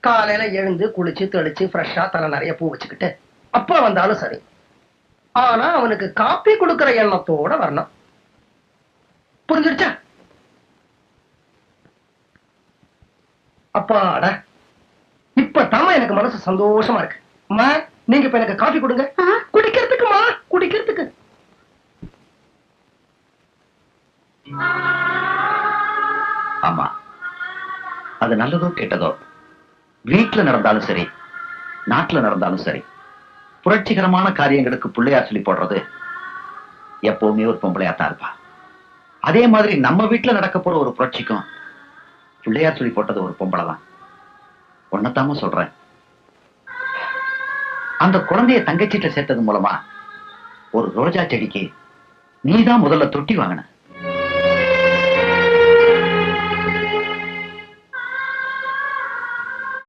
காலையில எழுந்து குளிச்சு தெளிச்சு ஃப்ரெஷ்ஷா தலை நிறைய பூ வச்சுக்கிட்டு அப்ப வந்தாலும் சரி. ஆனா அவனுக்கு காப்பி கொடுக்கிற எண்ணத்தோட வரணும். புரிஞ்சிருச்சா? அப்பாட, இப்பதான் எனக்கு மனசு சந்தோஷமா இருக்கு. அம்மா, நீங்க இப்ப எனக்கு காஃபி கொடுங்க. குடிக்கிறதுக்குமா? குடிக்கிறதுக்கு. ஆமா, அது நல்லதோ கெட்டதோ, வீட்டுல நடந்தாலும் சரி, நாட்டுல நடந்தாலும் சரி, புரட்சிகரமான காரியங்களுக்கு பிள்ளையார் சொல்லி போடுறது எப்பவுமே ஒரு பொம்பளையாத்தான் இருப்பா. அதே மாதிரி நம்ம வீட்டுல நடக்க போற ஒரு புரட்சிக்கும் பிள்ளையார் சொல்லி போட்டது ஒரு பொம்பளை தான். ஒன்னத்தாம சொல்றேன், அந்த குழந்தைய தங்கச்சிட்ட சேர்த்தது மூலமா ஒரு ரோஜா செடிக்கு நீதான் முதல்ல தொட்டி வாங்கின.